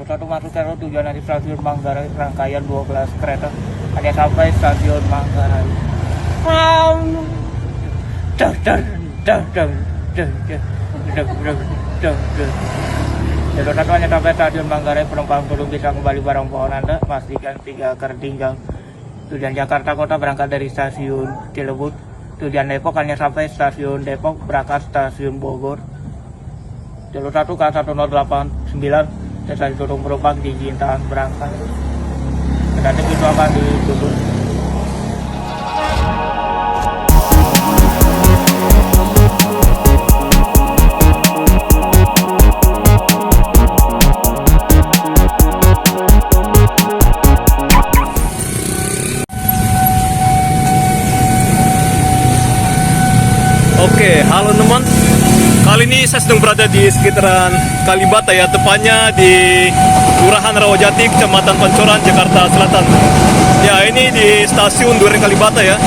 Jalur 1 masuk ke tujuan dari stasiun Manggarai, rangkaian 12 kereta hanya sampai stasiun Manggarai. Jalur 1 hanya sampai stasiun Manggarai, penumpang belum bisa kembali barang pohon Anda, pastikan 3 tertinggal. Tujuan Jakarta Kota berangkat dari stasiun Cilebut, tujuan Depok hanya sampai stasiun Depok, berangkat stasiun Bogor. Jalur 1 K1089, stasiun turun penumpang diizinkan berangkat. Kedatangan itu akan ditutup. Oke, halo teman. Kali ini saya sedang berada di sekitaran Kalibata ya, tepatnya di Kelurahan Rawajati, Kecamatan Pancoran, Jakarta Selatan. Ya, ini di stasiun Duren Kalibata ya.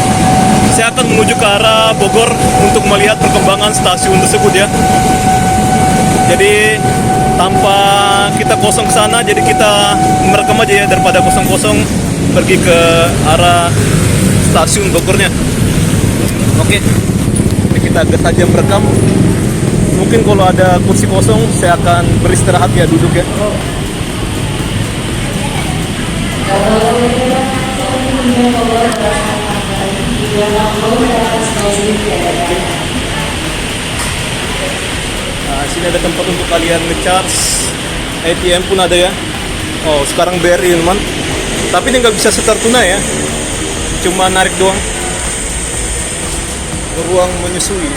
Saya akan menuju ke arah Bogor untuk melihat perkembangan stasiun tersebut ya. Jadi tanpa kita kosong ke sana, jadi kita merekam aja ya, daripada kosong-kosong pergi ke arah stasiun Bogornya. Oke. Kita gas saja merekam. Mungkin kalau ada kursi kosong saya akan beristirahat ya, duduk ya. Nah, sini ada tempat untuk kalian ngecharge. ATM pun ada ya. Oh, sekarang BRI teman. Tapi ini nggak bisa setor tunai ya. Cuma narik doang. Ruang menyusui,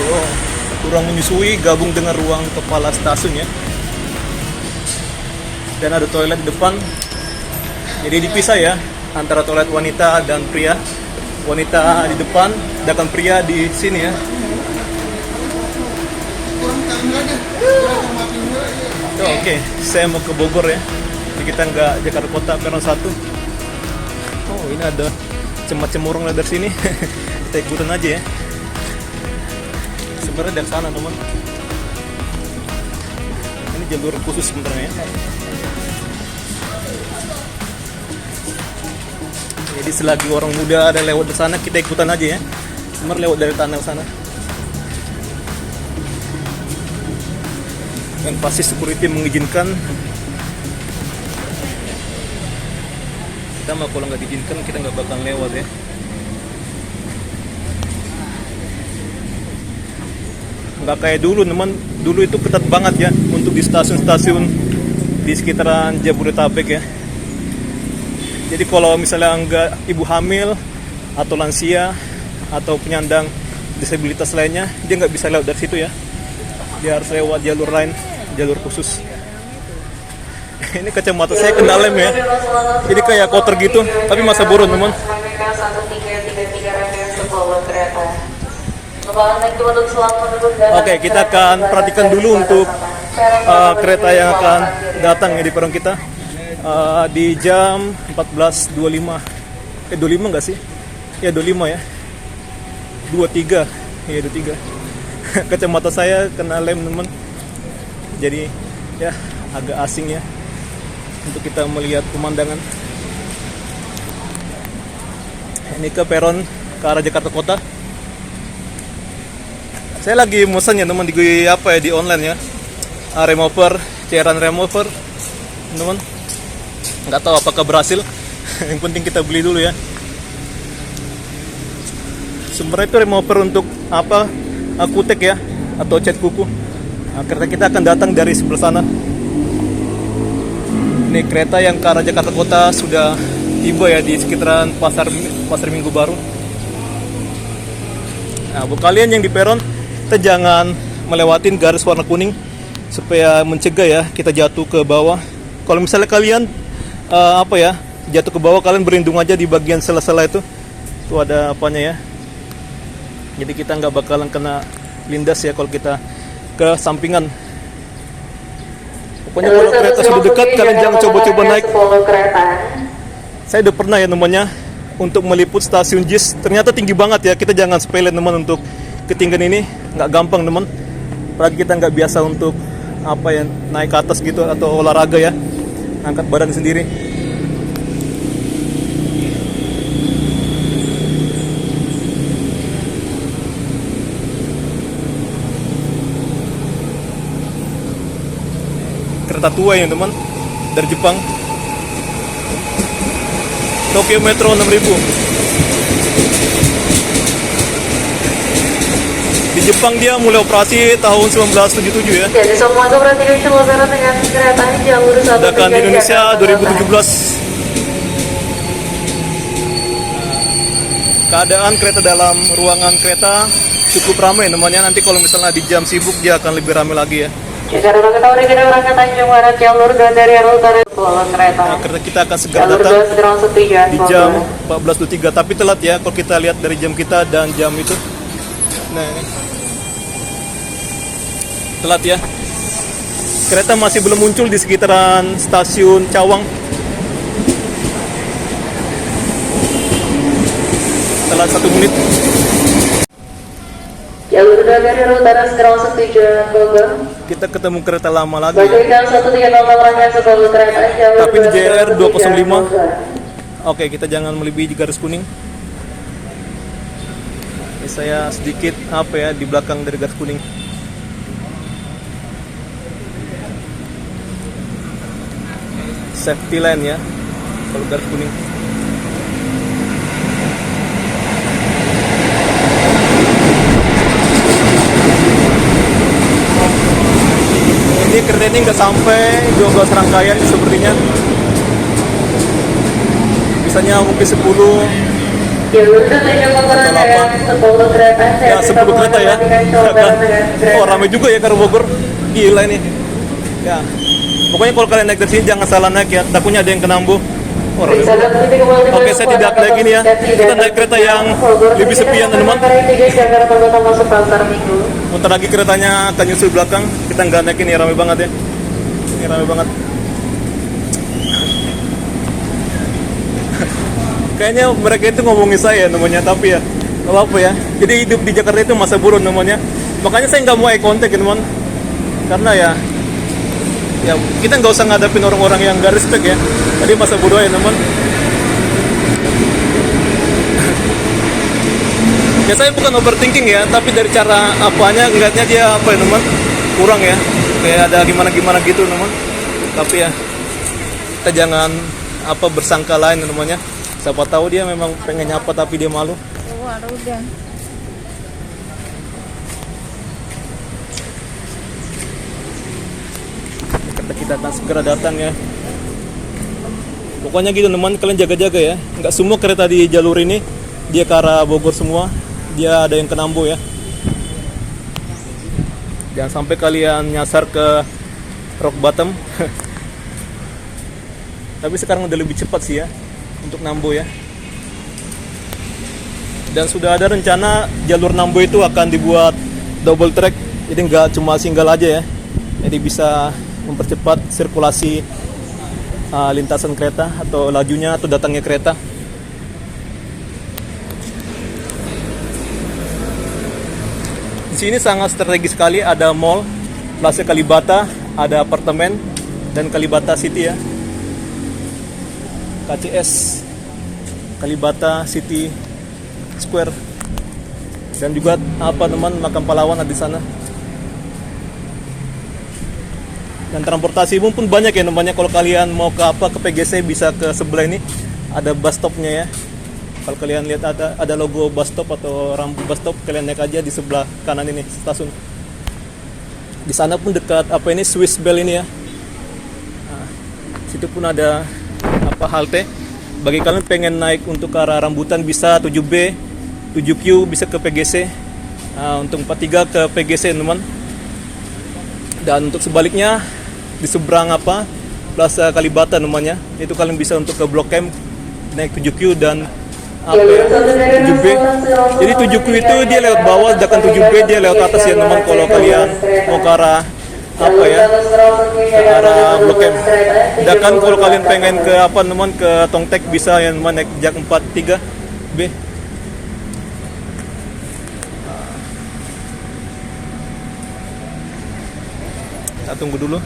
ruang menyusui gabung dengan ruang kepala stasiun ya. Dan ada toilet di depan. Jadi dipisah ya antara toilet wanita dan pria. Wanita di depan, sedangkan pria di sini ya. Oke, saya mau ke Bogor ya. Jadi kita nggak Jakarta Kota, peron 1. Oh, ini ada cemurung dari sini. Kita ikutan aja ya. Sebenarnya dari sana teman. Ini jalur khusus sebenarnya ya. Jadi selagi orang muda ada lewat di sana, kita ikutan aja ya. Sebenarnya lewat dari tunnel sana. Dan pasti security mengizinkan. Kita mah kalau nggak diizinkan kita nggak bakal lewat ya. Nggak kayak dulu teman, dulu itu ketat banget ya untuk di stasiun-stasiun di sekitaran Jabodetabek ya. Jadi kalau misalnya enggak ibu hamil atau lansia atau penyandang disabilitas lainnya, dia nggak bisa lewat dari situ ya. Dia harus lewat jalur lain, jalur khusus. Ini kacamata saya kena lem ya, jadi kayak kotor gitu, tapi masa burun teman. Oke, kita akan perhatikan dulu untuk kereta yang akan datang ya di peron kita di jam 14.25. 25 nggak sih? Ya 25 ya. 23. Ya 23. Kacamata saya kena lem teman. Jadi ya agak asing ya untuk kita melihat pemandangan. Ini ke peron ke arah Jakarta Kota. Saya lagi mesen ya teman di di online ya. Remover, cairan remover. Teman. Nggak tahu apakah berhasil. Yang penting kita beli dulu ya. Sebenarnya itu remover untuk apa? Kutek ya atau cat kuku. Nah, kereta kita akan datang dari sebelah sana. Ini kereta yang ke arah Jakarta Kota sudah tiba ya di sekitaran pasar Minggu Baru. Nah, buat kalian yang di peron, kita jangan melewatin garis warna kuning supaya mencegah ya kita jatuh ke bawah. Kalau misalnya kalian jatuh ke bawah, kalian berlindung aja di bagian sela-sela itu. Itu ada apanya ya. Jadi kita nggak bakalan kena lindas ya kalau kita ke sampingan. Pokoknya kalau kereta sudah dekat, kalian jangan coba-coba naik. Saya udah pernah ya namanya untuk meliput stasiun JIS. Ternyata tinggi banget ya. Kita jangan sepele teman untuk ketinggian ini. Nggak gampang teman. Apalagi kita nggak biasa untuk naik ke atas gitu atau olahraga ya. angkat badan sendiri. Kereta tua ya teman, dari Jepang. Tokyo Metro 6000. Di Jepang dia mulai operasi tahun 1977 ya. Jadi semua itu berarti cuma bareng dengan kereta jalur 1 Sedangkan di Indonesia 2017. Keadaan kereta dalam ruangan kereta cukup ramai namanya. Nanti kalau misalnya di jam sibuk dia akan lebih ramai lagi ya. Jakarta Bekasi kita berangkat Tanjung Barat jalur 2 dari arah utara pulang kereta. Nah, kereta kita akan segera Jalur datang 2 termasuk tujuan di jam 14.23, tapi telat ya kalau kita lihat dari jam kita dan jam itu. Nah ini telat ya. Kereta masih belum muncul di sekitaran stasiun Cawang. Telat 1 menit. Jalur 2 dari arah utara termasuk tujuan Bogor. Kita ketemu kereta lama lagi ya. Bagikan 136 rangkaian sebuah kereta jalur Tapi di JR 205. Bogor. Oke, kita jangan melebihi garis kuning. Ini saya sedikit di belakang dari garis kuning. Safety line ya, kalau garis kuning. Ini kereta ini nggak sampai 12 rangkaian sepertinya. Bisanya mungkin 10. Jalur 2 Tanjung Bogor rangkaian 10 kereta. Ya 10 kereta ya. Oh ramai juga ya ke Bogor. Gila ini. Ya. Pokoknya kalau kalian naik dari sini jangan salah naik ya. Takutnya ada yang kena ambu. Oh, ramai banget. Oke, saya tidak naik ini ya. Kita naik kereta yang lebih sepian teman-teman. Jakarta Batam masuk pasar Minggu. Bentar lagi keretanya akan nyusul belakang. Kita nggak naik ini, ramai banget ya. Ini ramai banget. Kayaknya mereka itu ngomongin saya namanya, tapi ya nggak apa-apa ya. Jadi hidup di Jakarta itu masa buruan namanya. Makanya saya nggak mau eye contact ya teman. Karena ya kita nggak usah ngadapin orang-orang yang nggak respect ya. Tadi masa bodoh ya teman. Ya saya bukan overthinking ya, tapi dari cara apanya ngeliatnya dia apa ya teman, kurang ya, kayak ada gimana gitu teman. Tapi ya kita jangan bersangka lain namanya. Siapa tahu dia memang pengen nyapa tapi dia malu. Oh, ada udah. Kita akan segera datang ya. Pokoknya gitu teman, kalian jaga-jaga ya. Nggak semua kereta di jalur ini dia ke arah Bogor semua. Dia ada yang ke Nambo ya. Jangan sampai kalian nyasar ke Rock Bottom. Tapi sekarang udah lebih cepat sih ya untuk Nambo ya. Dan sudah ada rencana jalur Nambo itu akan dibuat double track. Jadi nggak cuma single aja ya. Jadi bisa mempercepat sirkulasi lintasan kereta atau lajunya atau datangnya kereta. Di sini sangat strategis sekali, ada mall, Plaza Kalibata, ada apartemen dan Kalibata City ya. KCS Kalibata City Square. Dan juga teman makam pahlawan ada di sana. Dan transportasi umum pun banyak ya namanya. Kalau kalian mau ke ke PGC bisa ke sebelah ini, ada bus stopnya ya. Kalau kalian lihat ada logo bus stop atau rambu bus stop, kalian naik aja di sebelah kanan ini stasiun. Di sana pun dekat Swiss Bell ini ya. Nah, situ pun ada halte. Bagi kalian pengen naik untuk ke arah Rambutan bisa 7B, 7Q bisa ke PGC. Untuk 43 ke PGC teman. Dan untuk sebaliknya di seberang Plaza Kalibata namanya, itu kalian bisa untuk ke Blok M naik 7Q dan 7B. Jadi 7Q itu dia lewat bawah, sedangkan 7B dia lewat atas ya teman. Kalau kalian mau ke arah ke arah Blok M. Sedangkan kalau kalian pengen ke teman ke Tongtek bisa yang naik Jak 43B. Kita tunggu dulu.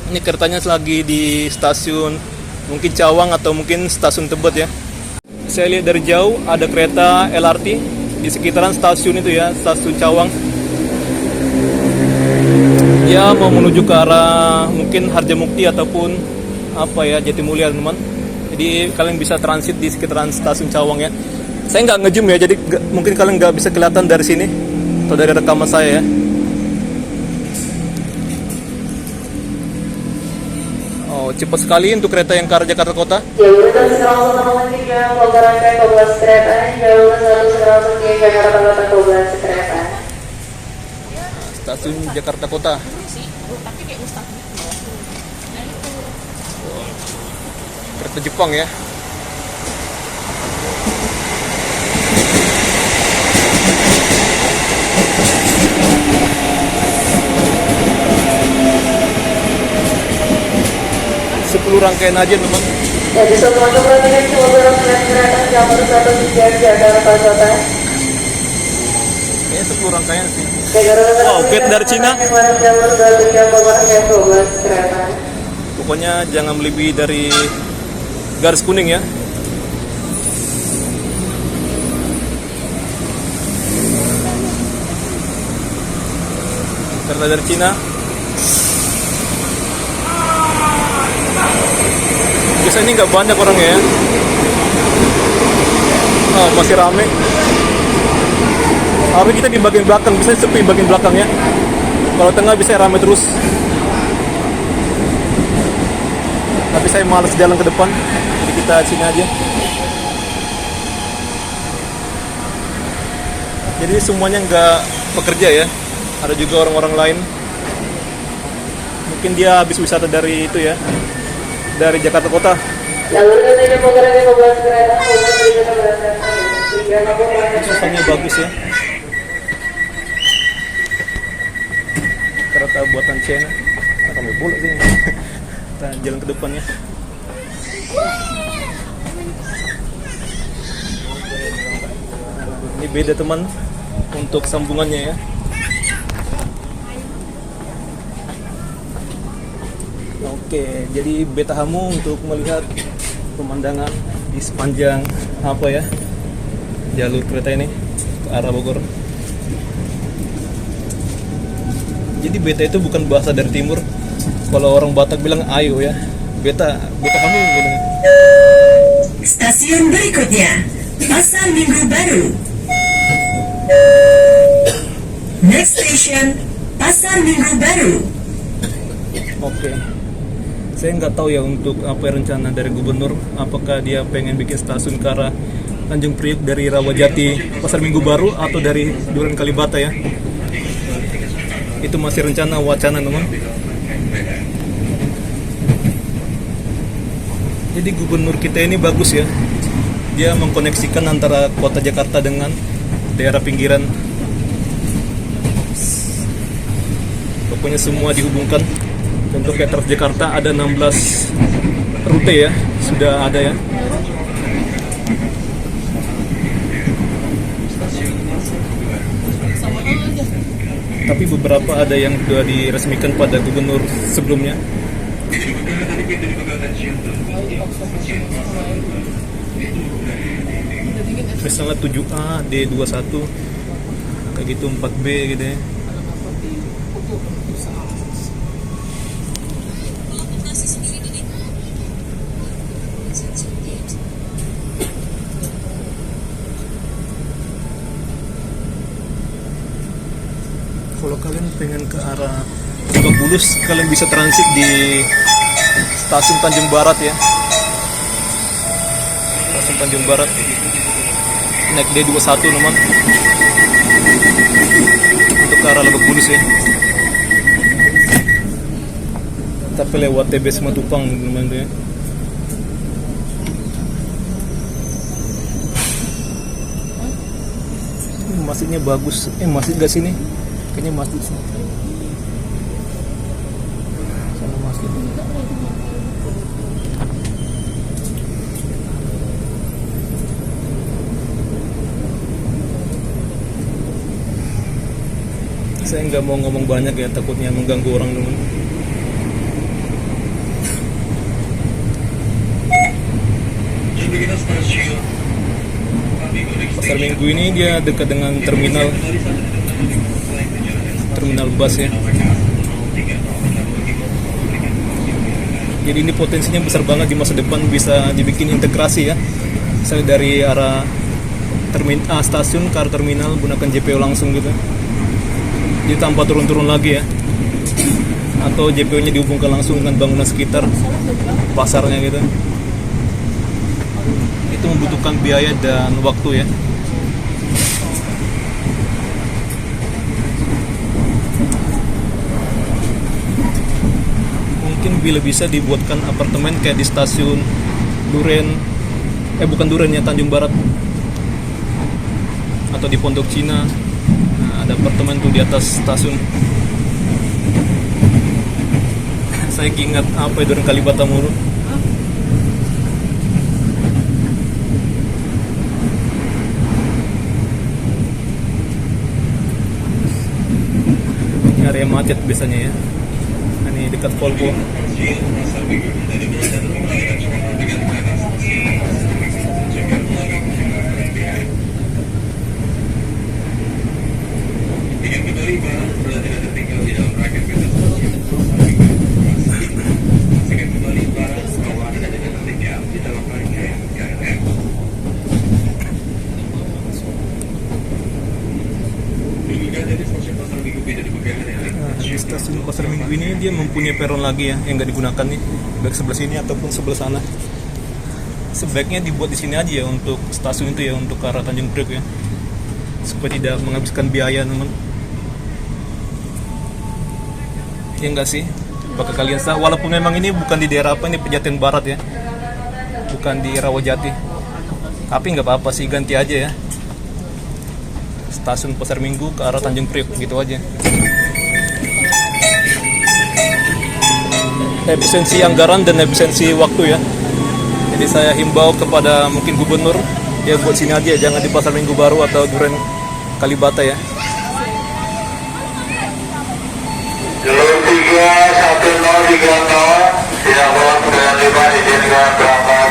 Ini keretanya lagi di stasiun mungkin Cawang atau mungkin stasiun Tebet ya. Saya lihat dari jauh ada kereta LRT di sekitaran stasiun itu ya, stasiun Cawang. Ya mau menuju ke arah mungkin Harjamukti ataupun apa ya, Jatimulya teman. Jadi kalian bisa transit di sekitaran stasiun Cawang ya. Saya nggak nge-zoom ya, jadi mungkin kalian nggak bisa kelihatan dari sini atau dari rekaman saya ya. Oh, cepat sekali untuk kereta yang ke arah Jakarta Kota. Jalur 1 nomor 3, Palangkaraya 12 kereta. Jalur 1 3, Jakarta Kota 12 kereta. Stasiun Jakarta Kota. Kereta Jepang ya. Rangkaian aja teman. Jadi semua perhatikan cuma berangkat kereta jalur 1 3, Jakarta Kota. Kayaknya 10 rangkaian sih. Wow, gate dari Cina. Jalur 23, Palangkaraya 12 kereta. Pokoknya jangan melebihi dari garis kuning ya. Kereta dari Cina. Biasanya ini nggak banyak orangnya ya. Oh, masih rame. Tapi kita di bagian belakang, bisa sepi bagian belakang ya. Kalau tengah bisa rame terus. Tapi saya malas jalan ke depan, jadi kita sini aja. Jadi semuanya nggak bekerja ya. Ada juga orang-orang lain. Mungkin dia habis wisata dari itu ya, dari Jakarta Kota. Jalur 3, Palangkaraya 12 kereta. Susahnya bagus ya. Kereta buatan China. Ramai boleh sih. Kita jalan ke depan ya. Ini beda teman untuk sambungannya ya. Oke, jadi beta hamu untuk melihat pemandangan di sepanjang apa ya, jalur kereta ini ke arah Bogor. Jadi beta itu bukan bahasa dari timur. Kalau orang Batak bilang ayo ya, beta hamu gitu. Stasiun berikutnya, Pasar Minggu Baru. Next station, Pasar Minggu Baru. Oke. Saya nggak tahu ya untuk apa rencana dari gubernur, apakah dia pengen bikin stasiun ke arah Tanjung Priok dari Rawajati Pasar Minggu Baru atau dari Duren Kalibata ya. Itu masih rencana wacana teman. Jadi gubernur kita ini bagus ya. Dia mengkoneksikan antara kota Jakarta dengan daerah pinggiran. Pokoknya semua dihubungkan. Untuk kayak Transjakarta ada 16 rute ya, sudah ada ya. Tapi beberapa ada yang sudah diresmikan pada gubernur sebelumnya. Misalnya 7A, D21, kayak gitu, 4B gitu ya. Kalau kalian pengen ke arah Lebak Bulus, kalian bisa transit di stasiun Tanjung Barat ya. Stasiun Tanjung Barat. Naik D21 teman. Untuk ke arah Lebak Bulus ya. Tapi lewat TBS Matupang teman ya. Masjidnya bagus. Masjid gak sini? Kayaknya masjid sih. Sana masjid. Saya nggak mau ngomong banyak ya, takutnya mengganggu orang dulu. Pasar Minggu ini dia dekat dengan terminal bus ya. Jadi ini potensinya besar banget di masa depan bisa dibikin integrasi ya. Misalnya dari arah stasiun ke arah terminal gunakan JPO langsung gitu. Jadi tanpa turun-turun lagi ya. Atau JPO-nya dihubungkan langsung dengan bangunan sekitar pasarnya gitu. Itu membutuhkan biaya dan waktu ya. Mungkin bila bisa dibuatkan apartemen kayak di stasiun Duren, bukan Duren ya, Tanjung Barat, atau di Pondok Cina. Nah, ada apartemen tuh di atas stasiun. Saya ingat apa ya, Duren Kalibata mulu. Ini area macet biasanya ya. Ini dekat Volvo. Di stasiun Pasar Minggu ini dia mempunyai peron lagi ya yang nggak digunakan nih, baik sebelah sini ataupun sebelah sana. Sebaiknya dibuat di sini aja ya untuk stasiun itu ya, untuk ke arah Tanjung Priok ya, supaya tidak menghabiskan biaya teman. Ya enggak sih, apakah kalian sah? Walaupun memang ini bukan di daerah apa, ini Pejaten Barat ya, bukan di Rawajati, tapi nggak apa-apa sih, ganti aja ya stasiun Pasar Minggu ke arah Tanjung Priok gitu aja. Efisiensi anggaran dan efisiensi waktu ya. Jadi saya himbau kepada mungkin gubernur ya, buat sini aja, jangan di Pasar Minggu Baru atau Duren Kalibata ya. Jalur 31030 silakan kendaraan 5 diizinkan berangkat.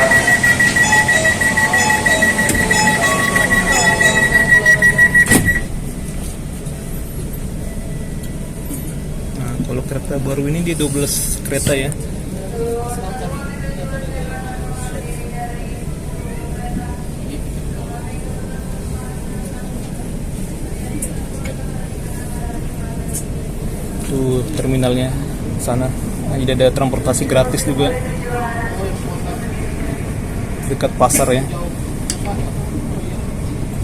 Nah, kalau kereta baru ini dia 12 kereta ya. Tuh terminalnya sana. Nah, jadi ada transportasi gratis juga dekat pasar ya.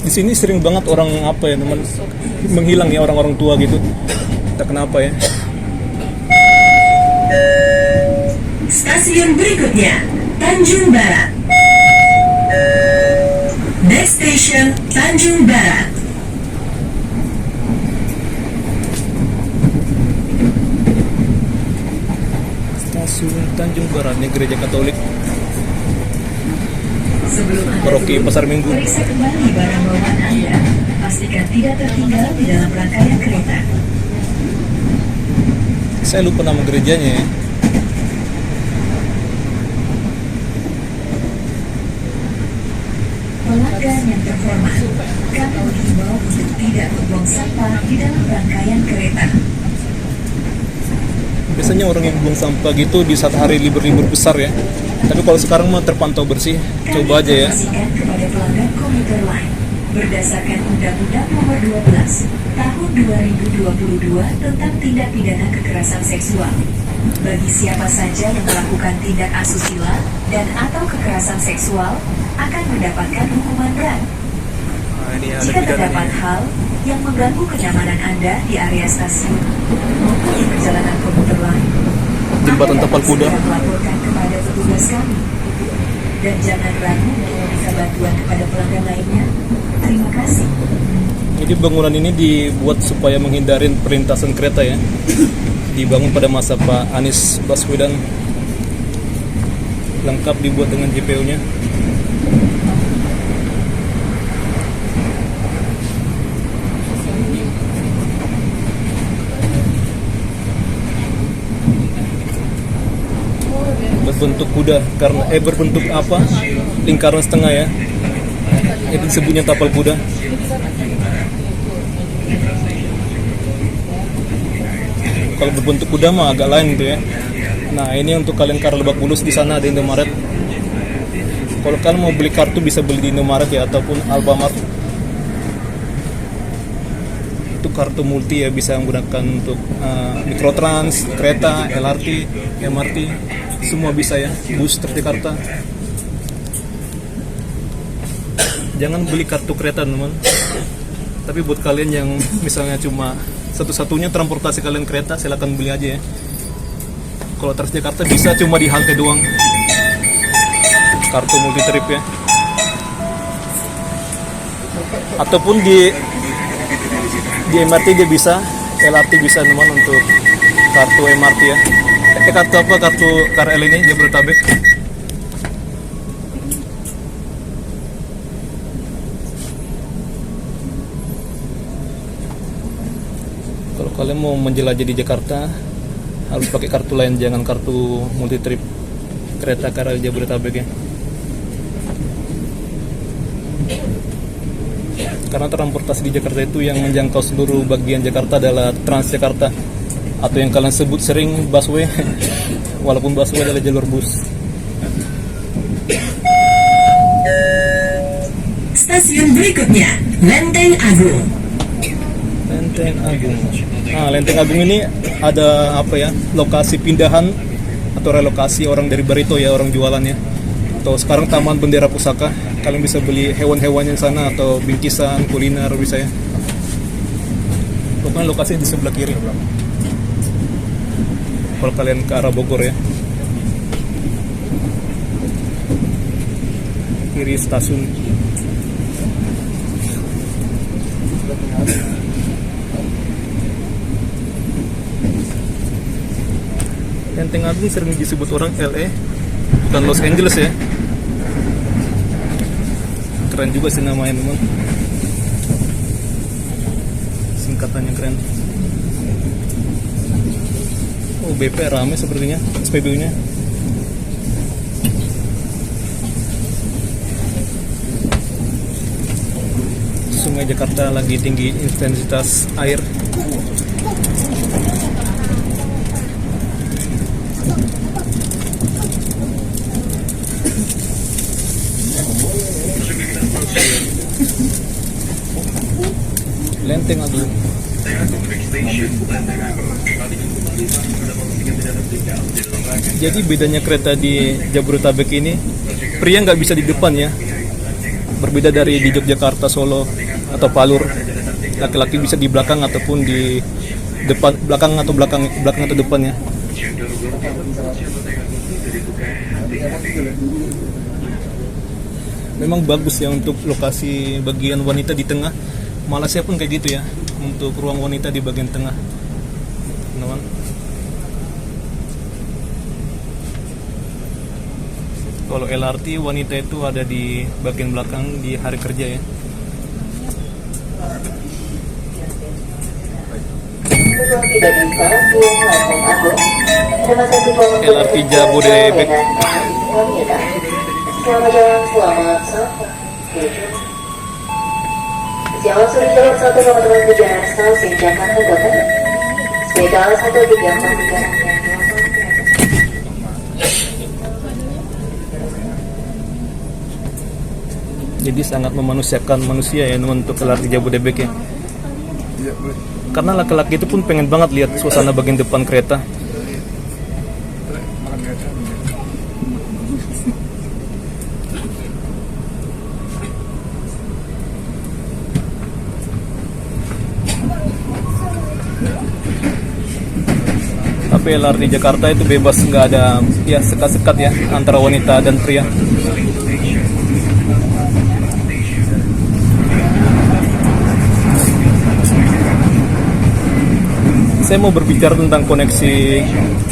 Di sini sering banget orang apa ya teman, menghilang ya, orang-orang tua gitu. Tak kenapa ya. Stasiun berikutnya, Tanjung Barat. Next station, Tanjung Barat. Stasiun Tanjung Barat ini gereja Katolik. Sebelum Anda Paroki turun, Pasar Minggu. periksa kembali barang bawaan Anda. Pastikan tidak tertinggal di dalam rangkaian kereta. Saya lupa nama gerejanya ya. Pelanggan yang terhormat, kami menghimbau untuk tidak membuang sampah di dalam rangkaian kereta. Biasanya orang yang buang sampah gitu di saat hari libur-libur besar ya. Tapi kalau sekarang mah terpantau bersih. Coba aja ya. Kami informasikan kepada pelanggan komuter lain, berdasarkan Undang-Undang Nomor 12 Tahun 2022 tentang tindak pidana kekerasan seksual. Bagi siapa saja yang melakukan tindak asusila dan atau kekerasan seksual akan mendapatkan hukuman berat. Nah, ini ada Jika terdapat pidananya. hal yang mengganggu kenyamanan Anda di area stasiun maupun di perjalanan komuter lain, Jembatan Anda Tapal dapat Kuda. segera melaporkan kepada petugas kami. Dan jangan ragu untuk meminta bantuan kepada pelanggan lainnya. Terima kasih. Jadi bangunan ini dibuat supaya menghindari perlintasan kereta ya. Dibangun pada masa Pak Anies Baswedan. Lengkap dibuat dengan JPO-nya. Bus berbentuk kuda karena berbentuk apa? Lingkaran setengah ya. Itu disebutnya tapal kuda. Kalau berbentuk kuda mah agak lain tuh ya. Nah, ini untuk kalian ke Lebak Bulus, di sana ada Indomaret. Kalau kalian mau beli kartu bisa beli di Indomaret ya ataupun Alfamart. Itu kartu multi ya, bisa menggunakan untuk Mikrotrans, kereta, LRT, MRT, semua bisa ya, bus Transjakarta. Jangan beli kartu kereta teman. Tapi buat kalian yang misalnya cuma satu-satunya transportasi kalian kereta, silakan beli aja ya. Kalau Transjakarta bisa cuma di halte doang. Kartu multi trip ya. Ataupun di MRT dia bisa, LRT bisa teman untuk kartu MRT ya. Kartu apa? Kartu KRL ini Jabodetabek. Kalau kalian mau menjelajah di Jakarta harus pakai kartu lain, jangan kartu multi trip kereta KRL Jabodetabek ya. Karena transportasi di Jakarta itu yang menjangkau seluruh bagian Jakarta adalah Transjakarta, atau yang kalian sebut sering busway. Walaupun busway adalah jalur bus. Stasiun berikutnya, Lenteng Agung. Lenteng Agung. Nah, Lenteng Agung ini ada apa ya? Lokasi pindahan atau relokasi orang dari Barito ya, orang jualannya. Atau sekarang Taman Bendera Pusaka, kalian bisa beli hewan-hewannya di sana atau bingkisan, kuliner bisa ya. Pokoknya lokasinya di sebelah kiri. Kalau kalian ke arah Bogor ya. Kiri stasiun. Lenteng Agung sering disebut orang LA bukan Los Angeles ya. Keren juga sih namanya teman. Singkatannya keren. Oh, BP rame sepertinya SPBU-nya. Sungai Jakarta lagi tinggi intensitas air. Lenteng Agung. Jadi bedanya kereta di Jabodetabek ini, pria nggak bisa di depan ya. Berbeda dari di Yogyakarta, Solo, atau Palur. Laki-laki bisa di belakang ataupun di depan, belakang atau depannya. Memang bagus ya untuk lokasi bagian wanita di tengah. Malaysia pun kayak gitu ya, untuk ruang wanita di bagian tengah. Teman. Kalau LRT wanita itu ada di bagian belakang di hari kerja ya. LRT Jabodebek. Selamat jalan, selamat sampai. Jalan Suri Jalan 1 teman-teman tujuan stasiun Jakarta Kota. Sepeda 1343. Jadi sangat memanusiakan manusia ya untuk LRT Jabodebek ya. Karena laki-laki itu pun pengen banget lihat suasana bagian depan kereta. Tapi LRT Jakarta itu bebas, nggak ada ya sekat-sekat ya antara wanita dan pria. Saya mau berbicara tentang koneksi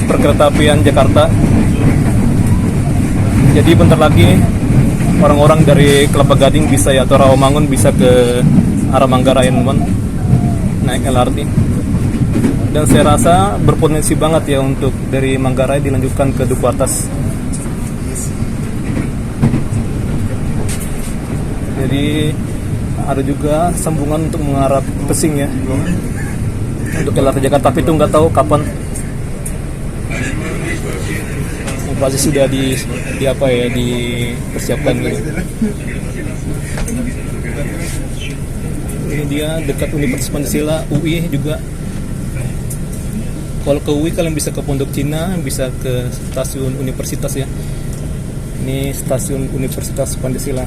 perkeretaapian Jakarta. Jadi bentar lagi orang-orang dari Kelapa Gading bisa ya, atau Rawamangun bisa ke arah Manggarai teman, naik LRT. Dan saya rasa berpotensi banget ya untuk dari Manggarai dilanjutkan ke Duku Atas. Jadi ada juga sambungan untuk mengarah ke Pesing ya, untuk LRT Jakarta, tapi itu nggak tahu kapan. Pasti sudah di apa ya, dipersiapkan gitu. Ini dia dekat Universitas Pancasila, UI juga. Kalau ke UI kalian bisa ke Pondok Cina, bisa ke stasiun universitas ya. Ini stasiun Universitas Pancasila.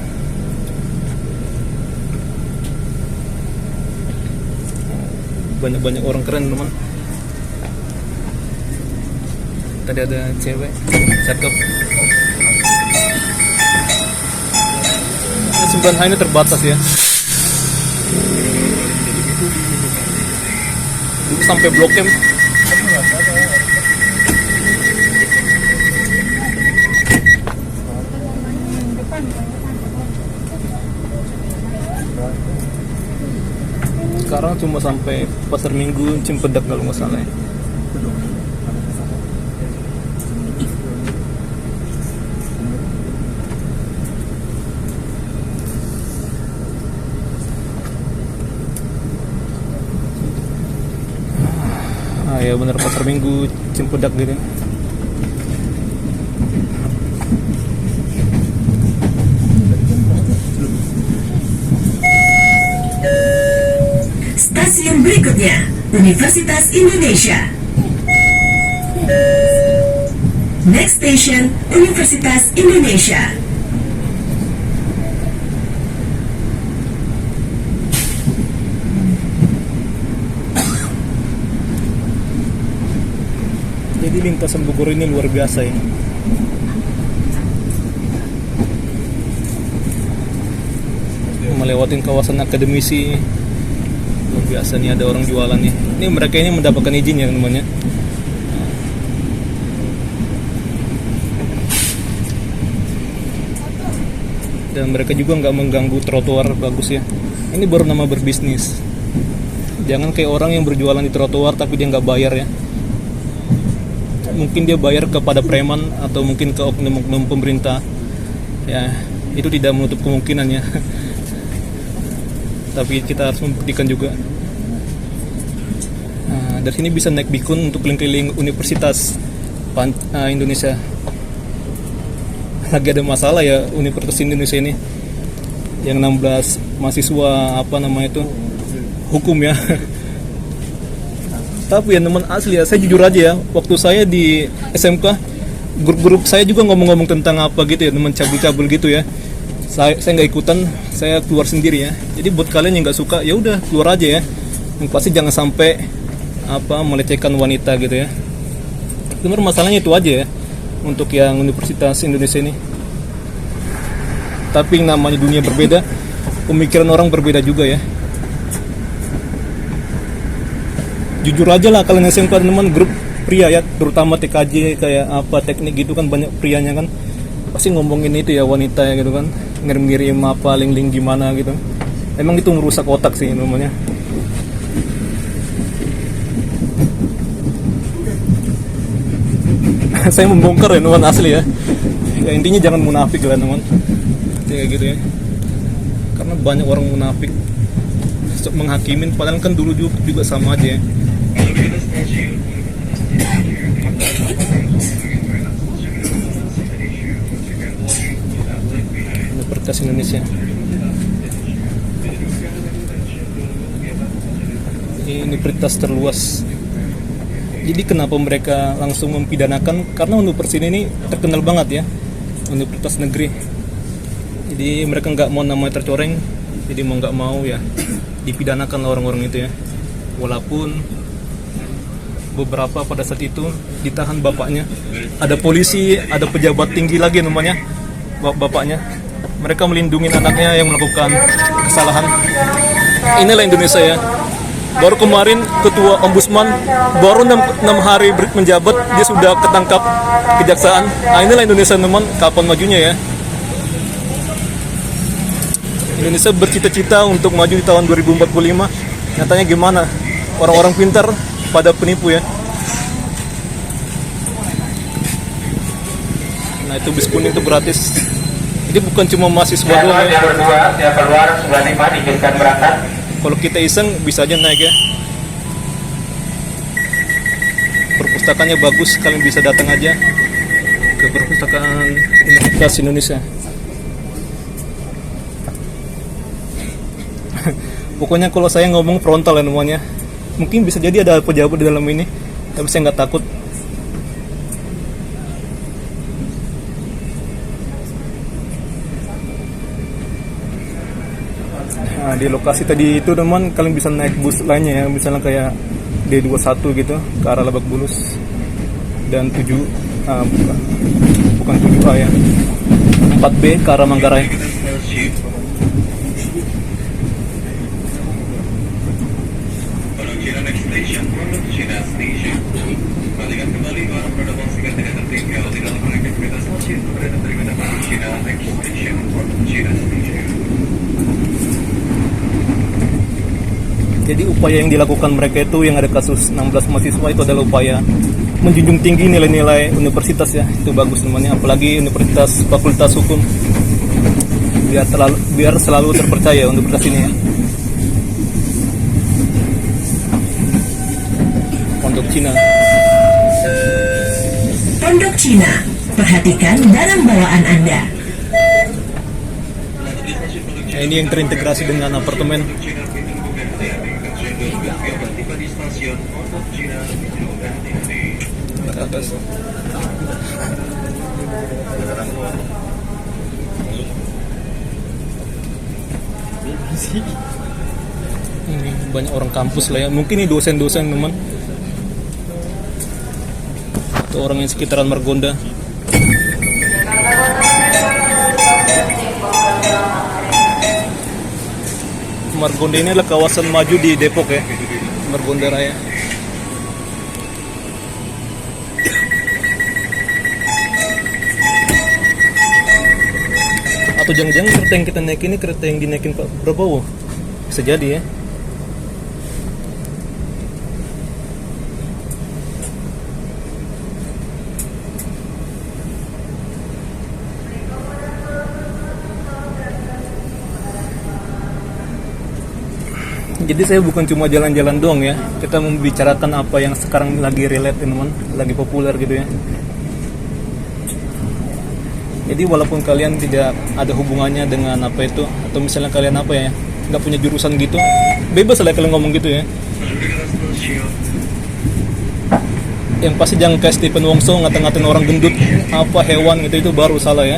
Banyak orang keren teman. Tadi ada cewek cakep. Sembilan ini terbatas ya. Dulu sampai Blok M. Sekarang cuma sampai Pasar Minggu Cimpedak kalau nggak salah ya. Ya bener, Pasar Minggu Cimpedak gitu. Stasiun berikutnya, Universitas Indonesia. Next station, Universitas Indonesia. Jadi lintasan Bogor ini luar biasa ya. Melewatin kawasan akademisi. Luar biasa nih, ada orang jualan nih. Ini mereka ini mendapatkan izin ya namanya. Dan mereka juga nggak mengganggu trotoar, bagus ya. Ini baru nama berbisnis. Jangan kayak orang yang berjualan di trotoar tapi dia nggak bayar ya. Mungkin dia bayar kepada preman atau mungkin ke oknum-oknum pemerintah ya, itu tidak menutup kemungkinan ya. Tapi kita harus membuktikan juga. Nah, dari sini bisa naik bikun untuk keliling-keliling Universitas Indonesia. Lagi ada masalah ya Universitas Indonesia ini, yang 16 mahasiswa apa namanya itu hukum ya. Tapi ya teman asli ya, saya jujur aja ya, waktu saya di SMK, grup-grup saya juga ngomong-ngomong tentang apa gitu ya, teman cabul-cabul gitu ya. Saya nggak ikutan, saya keluar sendiri ya. Jadi buat kalian yang nggak suka, ya udah keluar aja ya. Yang pasti jangan sampai apa melecehkan wanita gitu ya. Cuma masalahnya itu aja ya untuk yang Universitas Indonesia ini. Tapi yang namanya dunia berbeda, pemikiran orang berbeda juga ya. Jujur aja lah kalian SMK teman, grup pria ya, terutama TKJ kayak apa teknik gitu kan banyak prianya kan, pasti ngomongin itu ya wanita ya gitu kan, ngirim-ngirim apa link-link gimana gitu. Emang itu merusak otak sih namanya. Saya membongkar ya teman asli ya. Ya intinya jangan munafik lah teman, kayak gitu ya. Karena banyak orang munafik menghakimin, padahal kan dulu juga sama aja ya. Universitas Indonesia. Ini universitas terluas. Jadi kenapa mereka langsung mempidanakan? Karena universitas ini terkenal banget ya, universitas negeri. Jadi mereka nggak mau namanya tercoreng, jadi mau nggak mau ya dipidanakan orang-orang itu ya. Walaupun beberapa pada saat itu ditahan bapaknya, ada polisi, ada pejabat tinggi lagi namanya bapaknya. Mereka melindungi anaknya yang melakukan kesalahan. Inilah Indonesia ya. Baru kemarin ketua ombudsman baru 6 hari menjabat dia sudah ketangkap kejaksaan. Nah inilah Indonesia teman, kapan majunya ya. Indonesia bercita-cita untuk maju di tahun 2045. Nyatanya gimana? Orang-orang pintar pada penipu ya. Nah itu bis kuning itu gratis. Jadi bukan cuma mahasiswa doang ya. Siapa keluar 95 diizinkan berangkat. Kalau kita iseng bisa aja naik ya. Perpustakaannya bagus, kalian bisa datang aja ke perpustakaan Universitas Indonesia. Pokoknya kalau saya ngomong frontal ya semuanya. Mungkin bisa jadi ada pejabat di dalam ini, tapi saya nggak takut. Nah, di lokasi tadi itu teman, kalian bisa naik bus lainnya ya, misalnya kayak D21 gitu ke arah Lebak Bulus, dan bukan 7A ya, 4B ke arah Manggarai. Jadi upaya yang dilakukan mereka itu, yang ada kasus 16 mahasiswa itu adalah upaya menjunjung tinggi nilai-nilai universitas ya. Itu bagus namanya, apalagi universitas fakultas hukum, biar selalu terpercaya universitas ini ya. Pondok Cina. Pondok Cina, perhatikan barang bawaan Anda. Nah, ini yang terintegrasi dengan apartemen. Ke atas. Ini banyak orang kampus lah ya. Mungkin ini dosen-dosen teman, atau orang yang sekitaran Margonda. Margonda ini adalah kawasan maju di Depok ya, Margonda Raya. Atau jangan-jangan kereta yang kita naik ini kereta yang dinaikin Pak Prabowo? Bisa jadi ya. Jadi saya bukan cuma jalan-jalan doang ya, kita membicarakan apa yang sekarang lagi relate teman, lagi populer gitu ya. Jadi walaupun kalian tidak ada hubungannya dengan apa itu, atau misalnya kalian apa ya, nggak punya jurusan gitu, bebas lah kalian ngomong gitu ya. Yang pasti jangan kayak Stephen Wongso ngata-ngatain orang gendut, apa hewan gitu, itu baru salah ya.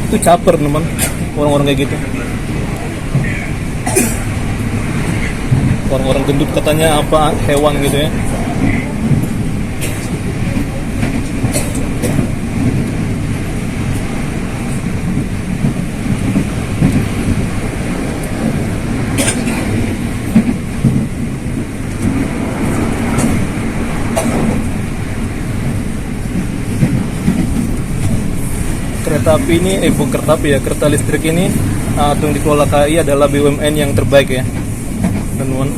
Itu caper teman, orang-orang kayak gitu. Orang-orang gendut katanya apa hewan gitu ya. Kereta api ini, bukan kereta api ya, kereta listrik ini yang dikelola KAI adalah BUMN yang terbaik ya, teman-teman.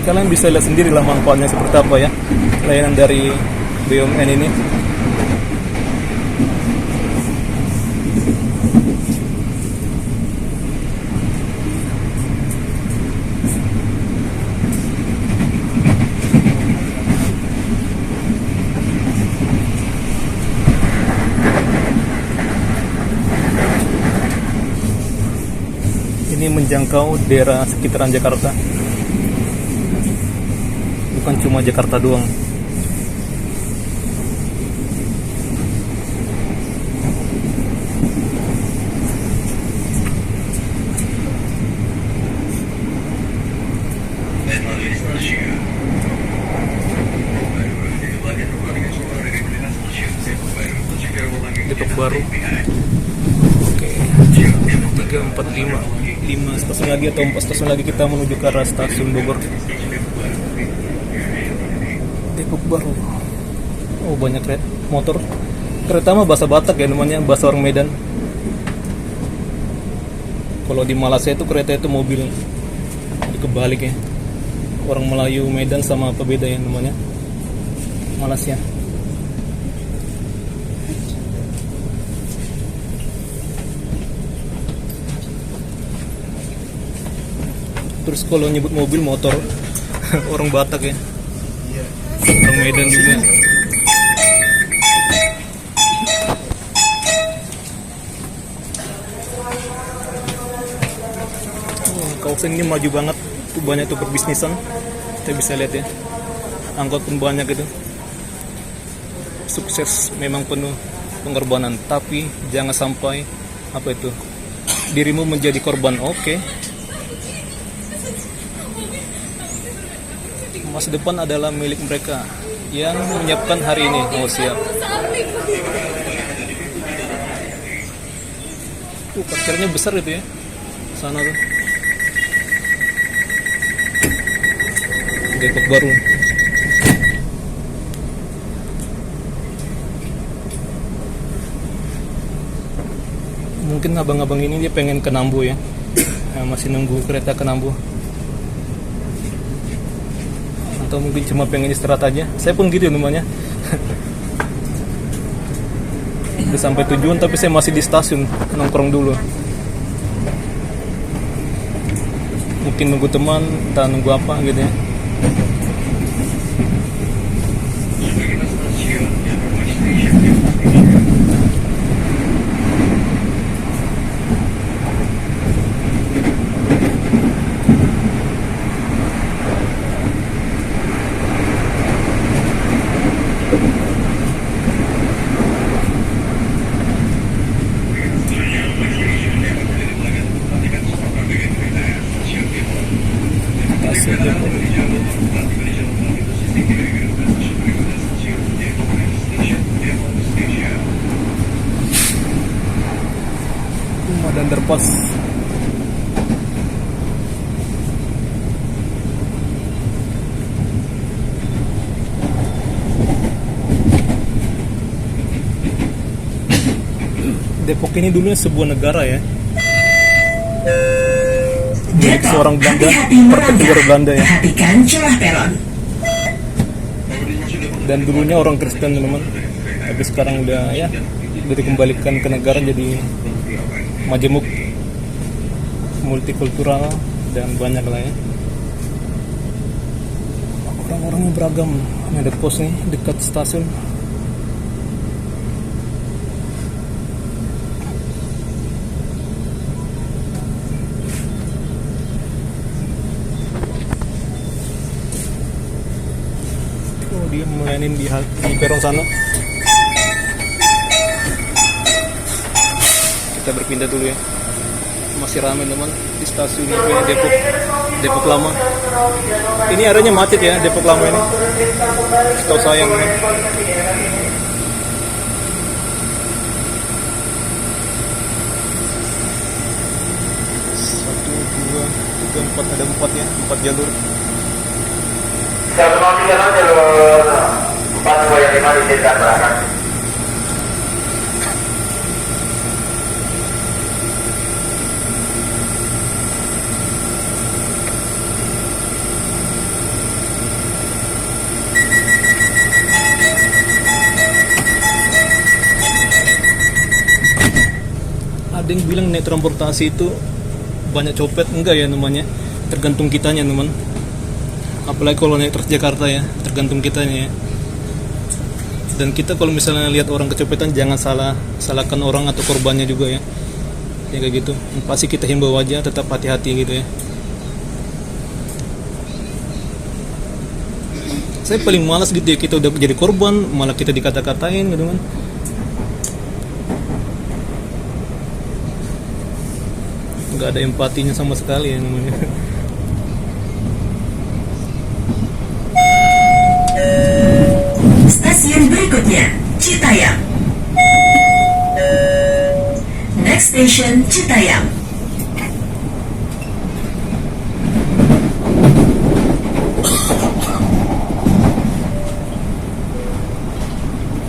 Kalian bisa lihat sendiri lah manfaatnya seperti apa ya, layanan dari BUMN ini. Ini menjangkau daerah sekitaran Jakarta, bukan cuma Jakarta doang. Depok Baru. Oke. 345. 5 stasiun lagi atau 4 stasiun lagi kita menuju ke arah stasiun Bogor. Depok Baru. Oh, banyak motor. Kereta mah bahasa Batak ya namanya, bahasa orang Medan. Kalau di Malaysia itu kereta itu mobil. Jadi kebalik ya. Orang Melayu Medan sama apa beda ya namanya? Malasya. Terus kalau nyebut mobil motor orang Batak ya, orang Medan juga. Kawasan ini maju banget, tuh banyak tuh perbisnisan. Kita bisa lihat ya, angkot pun banyak gitu. Sukses, memang penuh pengorbanan, tapi jangan sampai apa itu dirimu menjadi korban. Oke. Masa depan adalah milik mereka yang menyiapkan hari ini. Oh siap. Parkirnya besar itu ya, sana tuh. Depok Baru. Mungkin abang-abang ini dia pengen ke Nambu ya. Masih nunggu kereta ke Nambu. Atau mungkin cuma pengen istirahat aja. Saya pun gitu namanya. Udah sampai tujuan tapi saya masih di stasiun nongkrong dulu. Mungkin nunggu teman, entah nunggu apa gitu ya. Dan underpass. Depok ini dulunya sebuah negara ya. Depok, seorang Belanda, hati-hati perketua Belanda ya. Perhatikan celah peron. Dan dulunya orang Kristen teman-teman. Tapi sekarang udah ya, udah dikembalikan ke negara jadi majemuk, multikultural dan banyak lah ya. Orang-orangnya beragam. Ini ada pos nih dekat stasiun. Oh dia melayanin di peron sana. Kita berpindah dulu ya. Masih ramai teman di stasiun Depok Lama. Ini areanya macet ya Depok Lama ini. Setahu saya memang. 1, 2, 3, 4 ada 4 ya, 4 jalur. 103 jalur 425 diizinkan berangkat. Ada yang bilang naik transportasi itu banyak copet, enggak ya namanya, tergantung kitanya teman. Apalagi kalau naik Transjakarta ya, tergantung kitanya ya. Dan kita kalau misalnya lihat orang kecopetan jangan salahkan orang atau korbannya juga ya. Ya kayak gitu. Pasti kita himbau aja tetap hati-hati gitu ya. Saya paling malas gitu ya, kita udah jadi korban malah kita dikata-katain gitu kan. Nggak ada empatinya sama sekali ya namanya. Stasiun berikutnya, Citayam. Next station, Citayam.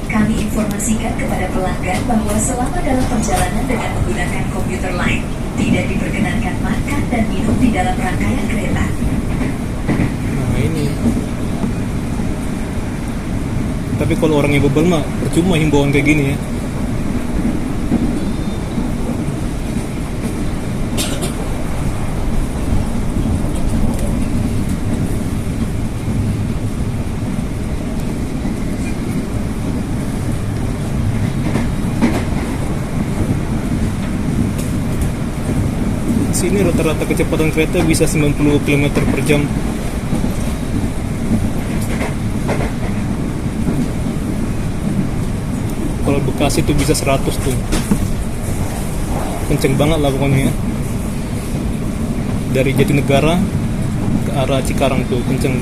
Kami informasikan kepada pelanggan bahwa selama dalam perjalanan dengan menggunakan komuter lain, tidak diperkenankan makan dan minum di dalam rangkaian kereta. Tapi kalau orang yang bebel mah percuma himbauan kayak gini ya. Sini rata-rata kecepatan kereta bisa 90 km per jam. Kalau Bekasi itu bisa 100 tuh. Kenceng banget lah pokoknya ya. Dari Jatinegara ke arah Cikarang tuh kenceng.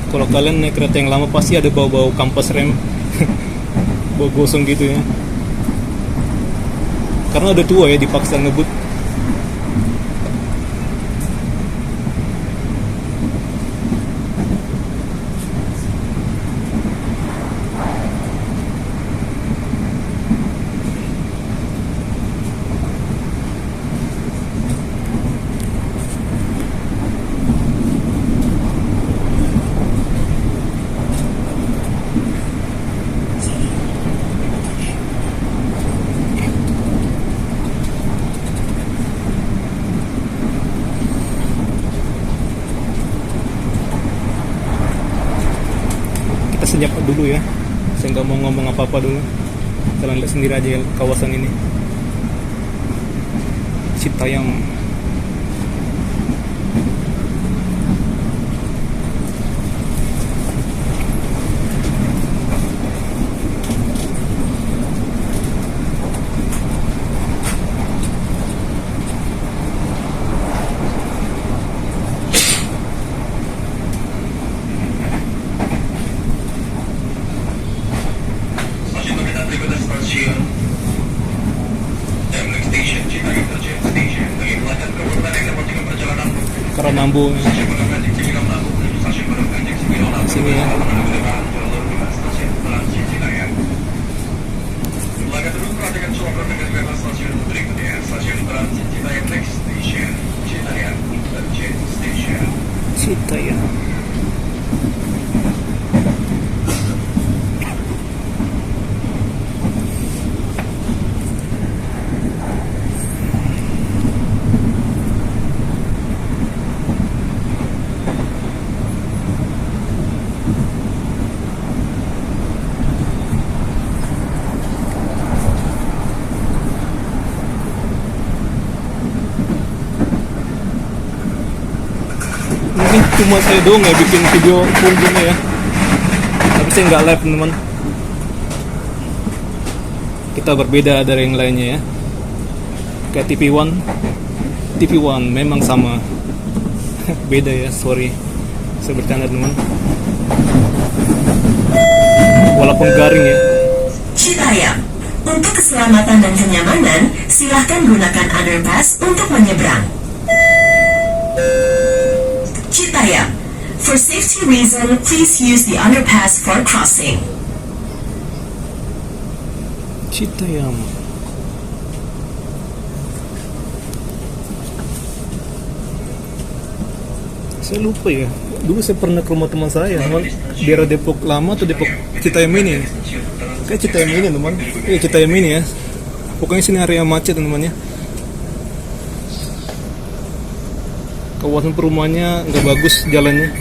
Kalau kalian naik kereta yang lama pasti ada bau-bau kampas rem. Bau gosong gitu ya. Karena udah tua ya, dipaksa ngebut. Senyap dulu ya, saya nggak mau ngomong apa-apa dulu. Kalian lihat sendiri aja kawasan ini, Citayam. Karanambo sini ya. Citayam. Mungkin cuma saya doang ya bikin video full gini ya, tapi saya nggak live teman. Kita berbeda dari yang lainnya ya. Kayak TV1 memang sama. Beda ya, sorry, saya bercanda teman. Walaupun garing ya. Citayam. Untuk keselamatan dan kenyamanan, silahkan gunakan underpass untuk menyeberang. Citayam. For safety reason, please use the underpass for crossing. Citayam. Saya lupa ya. Dulu saya pernah ke rumah teman saya, teman. Daerah Depok Lama atau Depok Citayam ini. Kayak Citayam ini, teman. Citayam ini ya. Pokoknya sini area macet, teman ya. Kawasan perumahannya nggak bagus jalannya.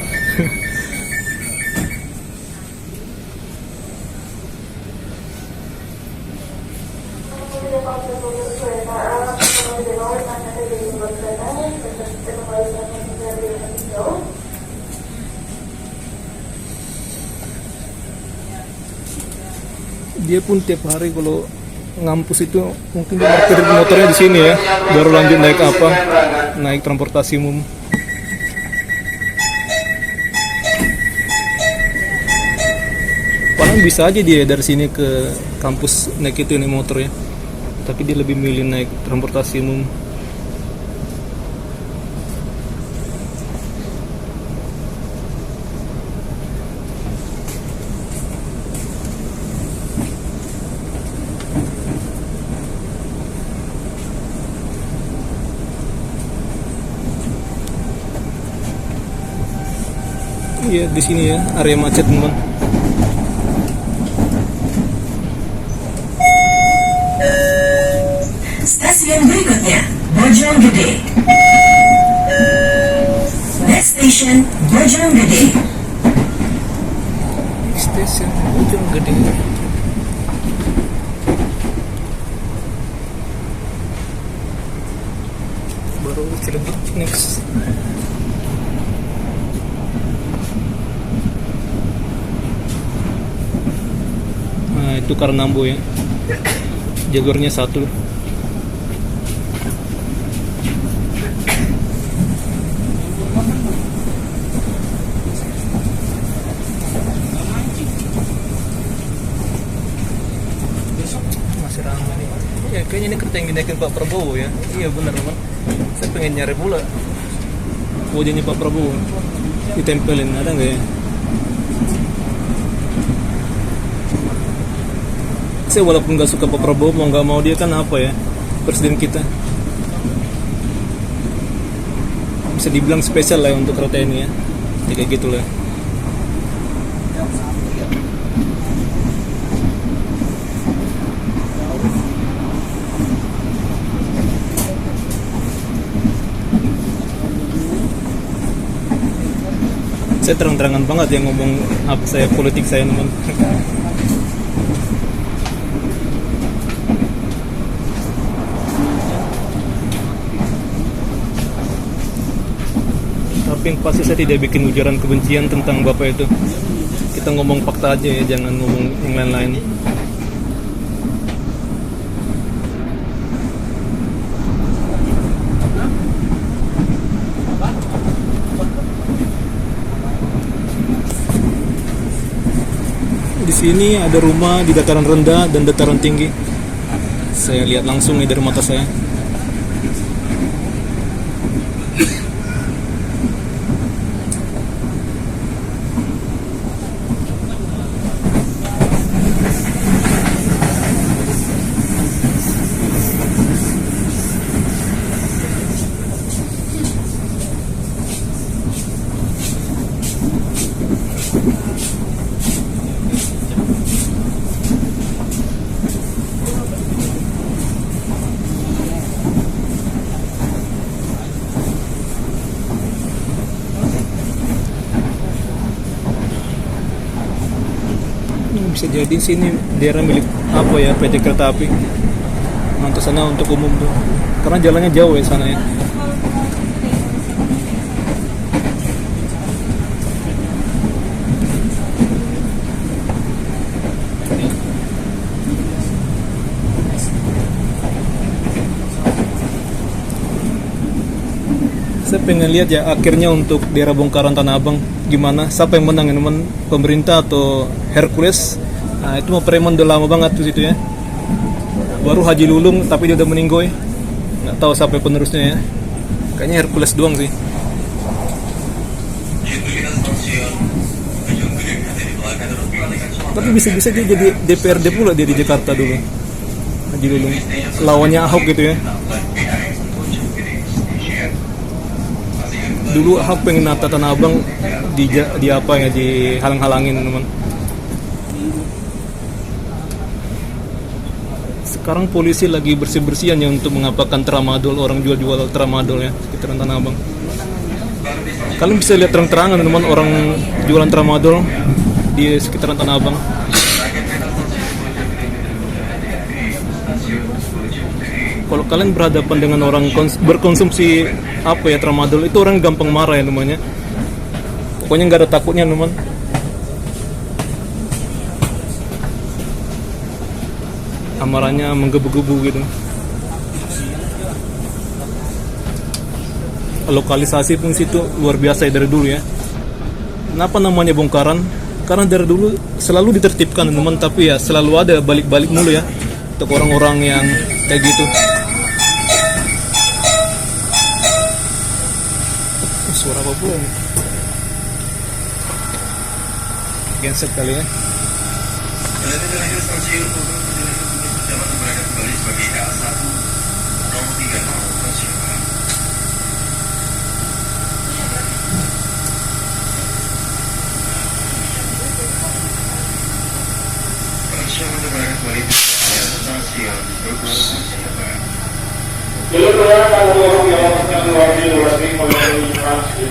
Dia pun tiap hari kalau ngampus itu mungkin dia parkir motornya di sini ya, baru lanjut naik apa, naik transportasi umum. Paling bisa aja dia dari sini ke kampus naik itu naik motor ya, tapi dia lebih milih naik transportasi umum. Iya, di sini ya area macet teman. Stasiun berikutnya, Bojonggede. Next station, Bojonggede. Stasiun Bojonggede. Baru Cilebut next. Nah itu Karnambo ya, jalurnya satu. Masih ramai nih. Ya kayaknya ini kereta yang dinaikin Pak Prabowo ya. Iya benar teman. Saya pengen nyari pula wajahnya Pak Prabowo ditempelin, ada nggak ya? Saya walaupun nggak suka Pak Prabowo, mau nggak mau dia kan apa ya, presiden kita. Bisa dibilang spesial lah ya untuk kereta ini ya. Ya kayak gitulah. Saya terang-terangan banget yang ngomong apa saya politik saya teman. Tapi yang pasti saya tidak bikin ujaran kebencian tentang Bapak itu. Kita ngomong fakta aja ya, jangan ngomong yang lain-lain. Di sini ada rumah di dataran rendah dan dataran tinggi. Saya lihat langsung nih dari mata saya. Bisa jadi sini daerah milik apa ya, PT Kereta Api. Nanti sana untuk umum tuh, karena jalannya jauh ya sana ya. Saya pengen lihat ya akhirnya untuk daerah bongkaran Tanah Abang gimana, siapa yang menang, teman, pemerintah atau Hercules. Nah itu mah preman udah lama banget tuh situ ya. Baru Haji Lulung tapi dia udah meninggoy. Nggak tahu siapa penerusnya ya. Kayaknya Hercules doang sih. Tapi bisa-bisa dia jadi DPRD pula dia di Jakarta dulu, Haji Lulung. Lawannya Ahok gitu ya. Dulu Ahok pengen nata Tanah Abang di apa ya, dihalang-halangin teman. Sekarang polisi lagi bersih-bersihan ya untuk mengapakan tramadol, orang jual-jual tramadol ya sekitaran Tanah Abang. Kalian bisa lihat terang-terangan teman orang jualan tramadol di sekitaran Tanah Abang. Kalau kalian berhadapan dengan orang berkonsumsi apa ya tramadol, itu orang gampang marah ya namanya. Pokoknya nggak ada takutnya teman. Amarahnya menggebu-gebu gitu. Lokalisasi pun situ luar biasa ya dari dulu ya. Kenapa namanya bongkaran? Karena dari dulu selalu ditertibkan teman, tapi ya selalu ada balik-balik mulu ya untuk orang-orang yang kayak gitu. Suara apa pula nih? Genset kali ya.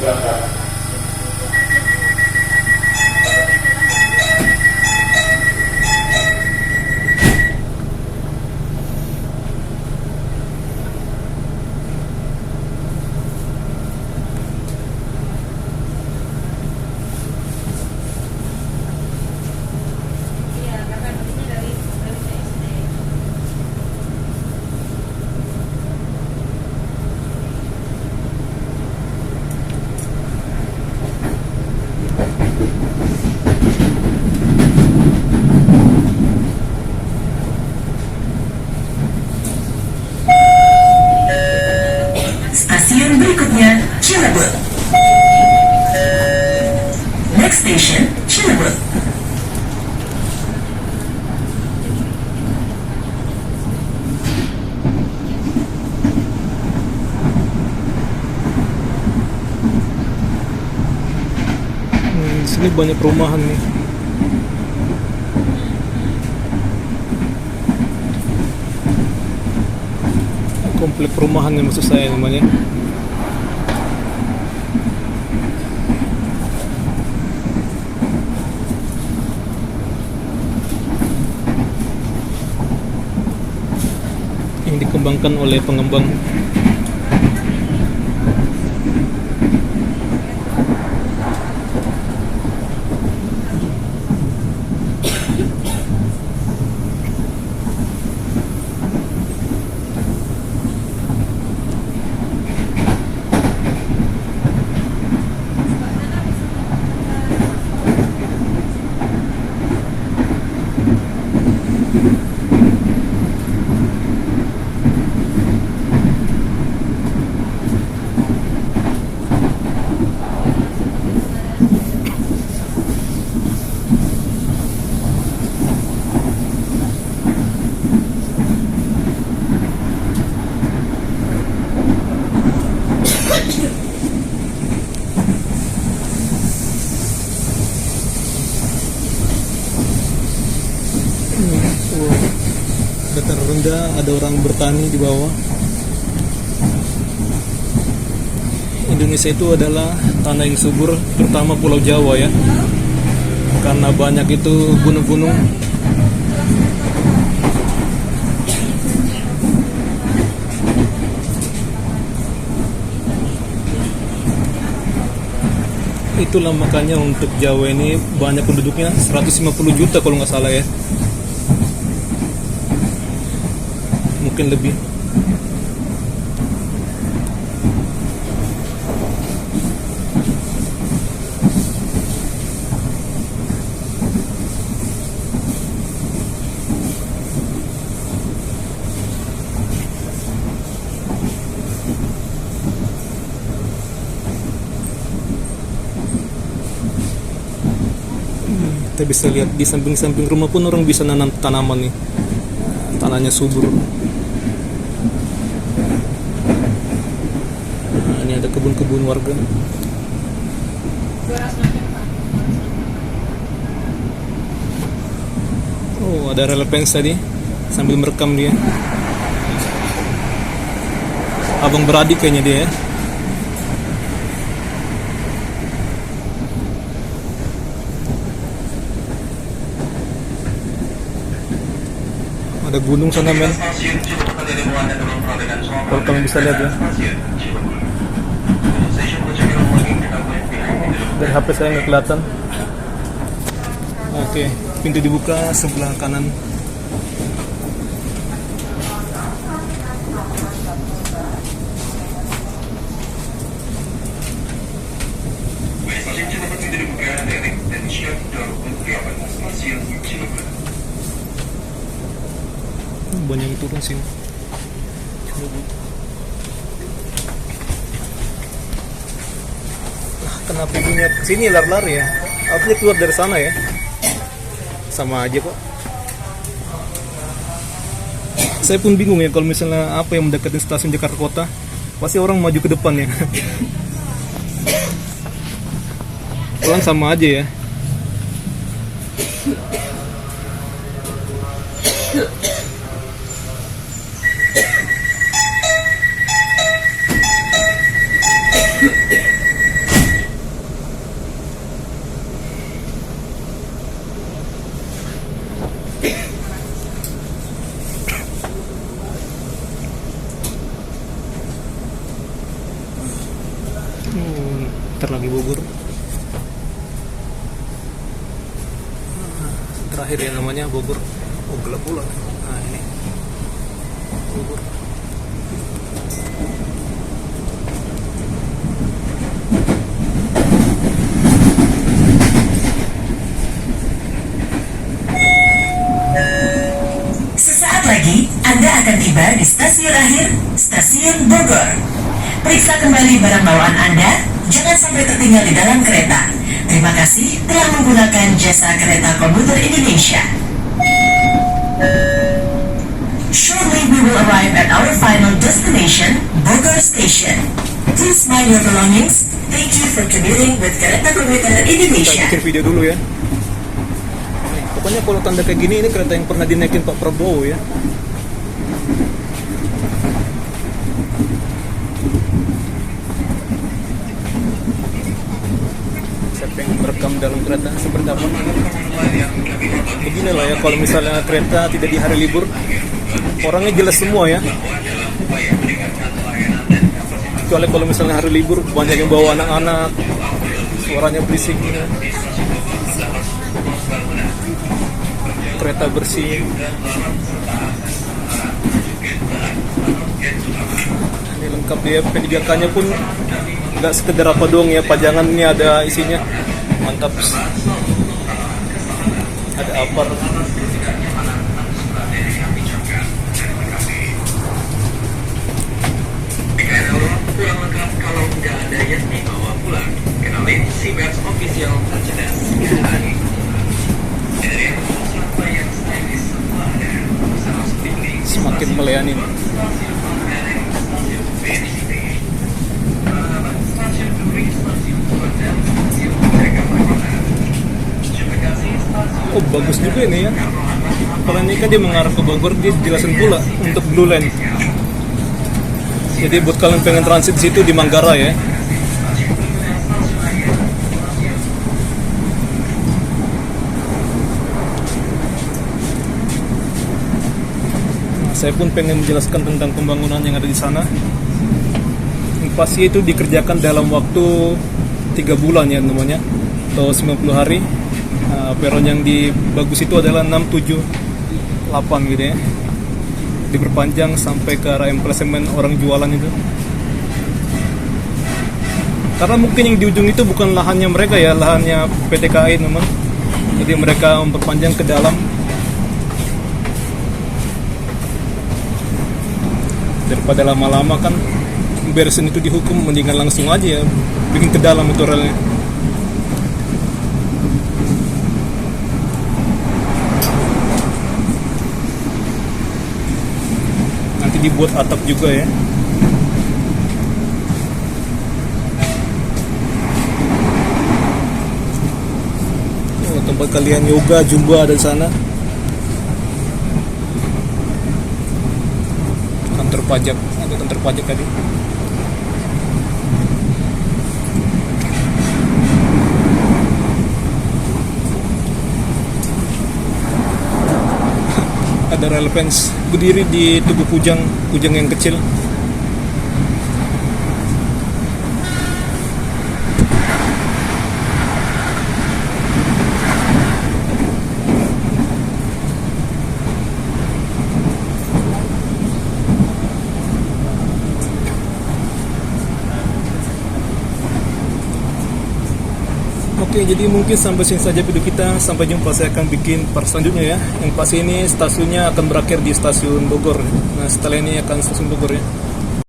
berangkat. Stasiun berikutnya, Cilebut. Next station, Cilebut. Di sini banyak perumahan nih. Komplek perumahan yang maksud saya namanya. Yang dikembangkan oleh pengembang. Dataran rendah, ada orang bertani di bawah. Indonesia itu adalah tanah yang subur, terutama Pulau Jawa ya, karena banyak itu gunung-gunung. Itulah makanya untuk Jawa ini banyak penduduknya, 150 juta kalau nggak salah ya. Mungkin lebih. Kita bisa lihat di samping-samping rumah pun orang bisa nanam tanaman nih. Tanahnya subur. Ini ada kebun-kebun warga. Oh, ada rel pens tadi sambil merekam dia. Abang beradik kayaknya dia ya. Ada gunung sana men. Kalau kalian bisa lihat ya. Dari HP saya nggak kelihatan. Oke, pintu dibuka sebelah kanan. Banyak yang turun sini. Kenapa punya sini lar-lar ya? Harusnya keluar dari sana ya. Sama aja kok. Saya pun bingung ya kalau misalnya apa yang mendekati stasiun Jakarta Kota, pasti orang maju ke depan ya. Pulang sama aja ya. Bentar lagi Bogor. Terakhir ya namanya Bogor. Oh gelap pula. Nah ini Bogor. Sesaat lagi, Anda akan tiba di stasiun akhir, Stasiun Bogor. Periksa kembali barang bawaan Anda, jangan sampai tertinggal di dalam kereta. Terima kasih telah menggunakan jasa kereta komuter Indonesia. Shortly we will arrive at our final destination, Bogor Station. Please mind your belongings. Thank you for commuting with Kereta Komuter Kita Indonesia. bikin video dulu ya. Nih, pokoknya kalau tanda kayak gini ini kereta yang pernah dinaikin Pak Prabowo ya. Siapa yang merekam dalam kereta seperti apa? Beginilah ya kalau misalnya kereta tidak di hari libur, orangnya jelas semua ya. Kecuali kalau misalnya hari libur banyak yang bawa anak-anak, suaranya berisik gitu. Kereta bersih. Ini lengkap ya, pendidikannya pun nggak sekedar apa doang ya, pajangan ini ada isinya, mantap. Ada apar. Kurang lengkap kalau nggak ada yang dibawa pulang. Kenalin Siemens Official Merchandise. Semakin melayani. Oh bagus juga ini ya. Kalau ini kan dia mengarah ke Bogor, dia jelasin pula untuk Blue Line. Jadi buat kalian pengen transit di situ di Manggarai ya. Nah, saya pun pengen menjelaskan tentang pembangunan yang ada di sana. Pasti itu dikerjakan dalam waktu 3 bulan ya namanya, atau 90 hari. Nah, peron yang bagus itu adalah 6, 7, 8 gitu ya. Diperpanjang sampai ke arah emplasemen orang jualan itu. Karena mungkin yang di ujung itu bukan lahannya mereka ya, lahannya PT KAI memang. Jadi mereka memperpanjang ke dalam. Daripada lama-lama kan beresin itu dihukum, mendingan langsung aja ya bikin ke dalam itu relnya. Nanti dibuat atap juga ya. Oh, tempat kalian yoga, zumba ada di sana. Kantor pajak, ada kantor pajak tadi. Ada rel fence berdiri di tubuh kujang yang kecil. Oke, jadi mungkin sampai sini saja video kita. Sampai jumpa, saya akan bikin part selanjutnya ya. Yang pasti ini stasiunnya akan berakhir di stasiun Bogor. Nah, setelah ini akan stasiun Bogor ya.